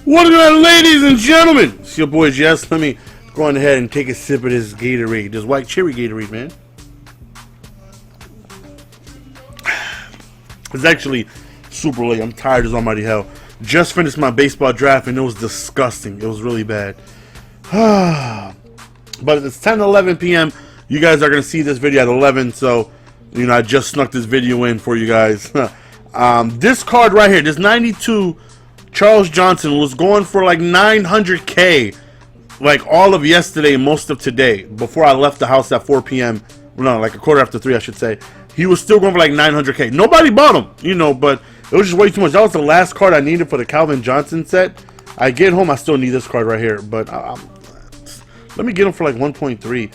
What are you, ladies and gentlemen? It's your boy Jess. Let me go on ahead and take a sip of this Gatorade, this white cherry Gatorade, man. It's actually super late. I'm tired as almighty hell. Just finished my baseball draft and it was disgusting. It was really bad. But it's 10:11 p.m. You guys are gonna see this video at 11, so you know I just snuck this video in for you guys. This card right here, this 92 Charles Johnson, was going for like 900K, like all of yesterday, most of today. Before I left the house at 4 p.m. No, like a quarter after 3, I should say. He was still going for like 900K. Nobody bought him, you know, but it was just way too much. That was the last card I needed for the Calvin Johnson set. I get home, I still need this card right here, but let me get him for like 1.3.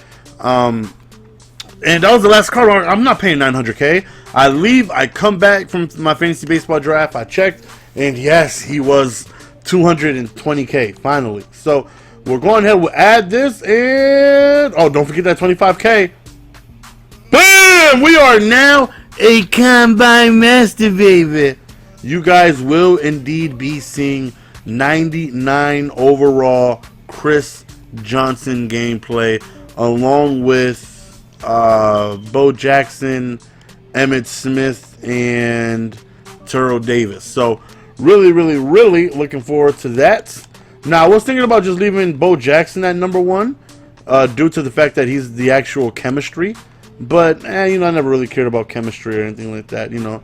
And that was the last card. I'm not paying 900K. I leave, I come back from my fantasy baseball draft, I checked, and yes, he was 220K finally. So we're going ahead, we'll add this, and oh, don't forget that 25K. Bam! We are now a combine master, baby. You guys will indeed be seeing 99 overall Chris Johnson gameplay, along with Bo Jackson, Emmitt Smith, and Terrell Davis. So really looking forward to that. Now I was thinking about just leaving Bo Jackson at number 1 due to the fact that he's the actual chemistry, but you know, I never really cared about chemistry or anything like that, you know.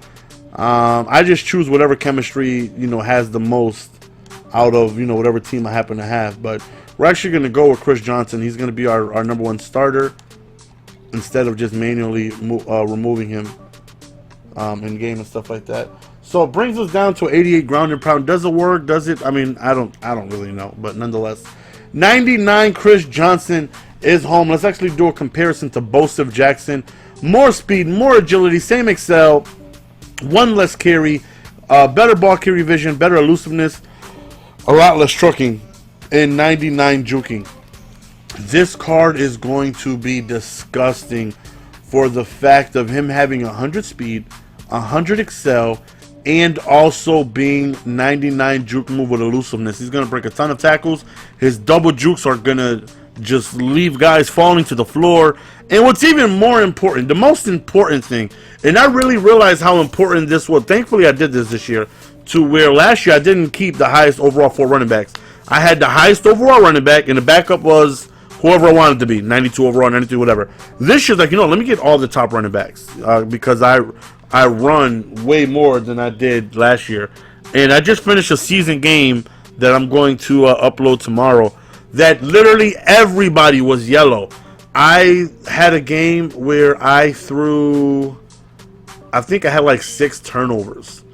I just choose whatever chemistry, you know, has the most out of, you know, whatever team I happen to have. But we're actually going to go with Chris Johnson. He's going to be our number 1 starter instead of just manually removing him in game and stuff like that. So it brings us down to 88 ground and pound. Does it work? Does it? I mean, I don't really know, but nonetheless, 99 Chris Johnson is home. Let's actually do a comparison to Bosef Jackson. More speed, more agility, same excel, 1 less carry, better ball carry vision, better elusiveness, a lot less trucking, and 99 juking. This card is going to be disgusting for the fact of him having 100 speed, 100 excel, and also being 99 juke move with elusiveness. He's going to break a ton of tackles. His double jukes are going to just leave guys falling to the floor. And what's even more important, the most important thing, and I really realized how important this was. Thankfully, I did this year, to where last year I didn't keep the highest overall 4 running backs. I had the highest overall running back, and the backup was whoever I wanted to be, 92 overall, 93, whatever. This year's like, you know, let me get all the top running backs because I run way more than I did last year. And I just finished a season game that I'm going to upload tomorrow that literally everybody was yellow. I had a game where I threw, I think I had like 6 turnovers.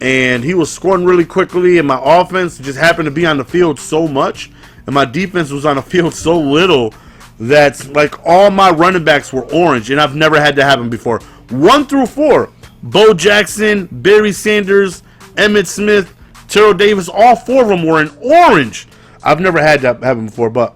And he was scoring really quickly, and my offense just happened to be on the field so much, and my defense was on the field so little that like all my running backs were orange, and I've never had that happen before. 1 through 4, Bo Jackson, Barry Sanders, Emmitt Smith, Terrell Davis, all 4 of them were in orange. I've never had that happen before. But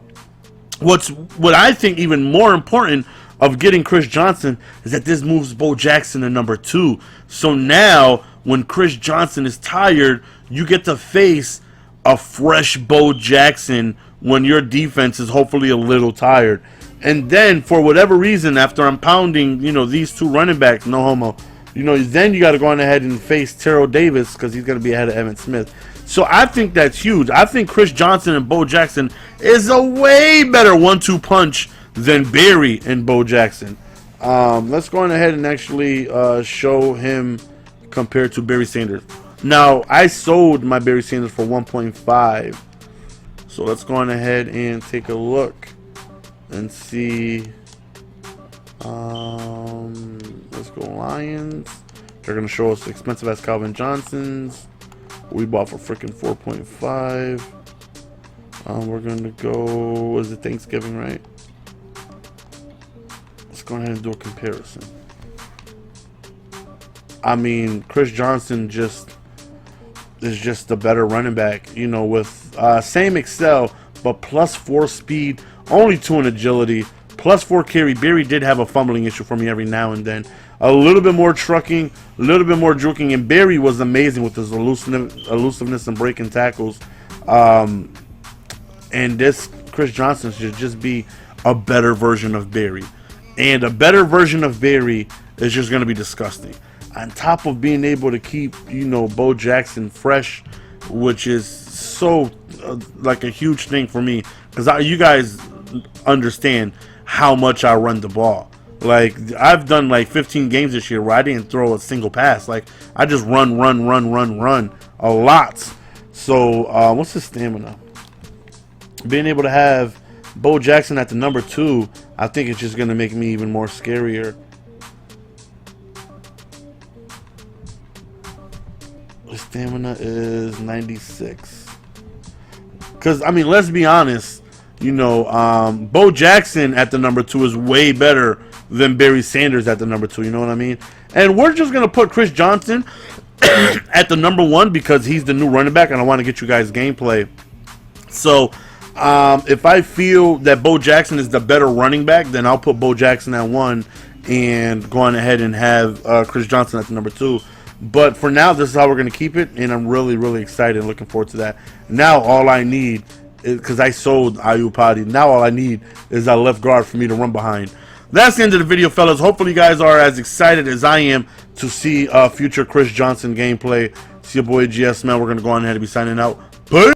what I think even more important of getting Chris Johnson is that this moves Bo Jackson to number 2. So now when Chris Johnson is tired, you get to face a fresh Bo Jackson when your defense is hopefully a little tired. And then for whatever reason, after I'm pounding, you know, these 2 running backs, no homo, you know, then you got to go on ahead and face Terrell Davis because he's going to be ahead of Emmitt Smith. So I think that's huge. I think Chris Johnson and Bo Jackson is a way better 1-2 punch than Barry and Bo Jackson. Let's go on ahead and actually show him compared to Barry Sanders. Now, I sold my Barry Sanders for 1.5. So let's go on ahead and take a look and see. Let's go Lions. They're going to show us expensive as Calvin Johnson's. We bought for freaking 4.5. We're going to go, was it Thanksgiving, right? Let's go ahead and do a comparison. I mean, Chris Johnson is just a better running back, you know, with same excel, but plus 4 speed, only 2 in agility, plus 4 carry. Barry did have a fumbling issue for me every now and then. A little bit more trucking, a little bit more juking, and Barry was amazing with his elusiveness and breaking tackles. And this Chris Johnson should just be a better version of Barry. And a better version of Barry is just going to be disgusting. On top of being able to keep, you know, Bo Jackson fresh, which is so like a huge thing for me, because you guys understand how much I run the ball. Like, I've done like 15 games this year where I didn't throw a single pass. Like, I just run a lot. So what's his stamina? Being able to have Bo Jackson at the number 2, I think it's just going to make me even more scarier. His stamina is 96. Because, I mean, let's be honest. You know, Bo Jackson at the number 2 is way better than Barry Sanders at the number 2. You know what I mean? And we're just going to put Chris Johnson at the number 1 because he's the new running back, and I want to get you guys gameplay. So, if I feel that Bo Jackson is the better running back, then I'll put Bo Jackson at 1 and go on ahead and have Chris Johnson at the number 2. But for now, this is how we're going to keep it, and I'm really, really excited and looking forward to that. Now, all I need is, because I sold Ayupati, now all I need is that left guard for me to run behind. That's the end of the video, fellas. Hopefully, you guys are as excited as I am to see future Chris Johnson gameplay. It's your boy GS, man. We're going to go on ahead and be signing out. Peace!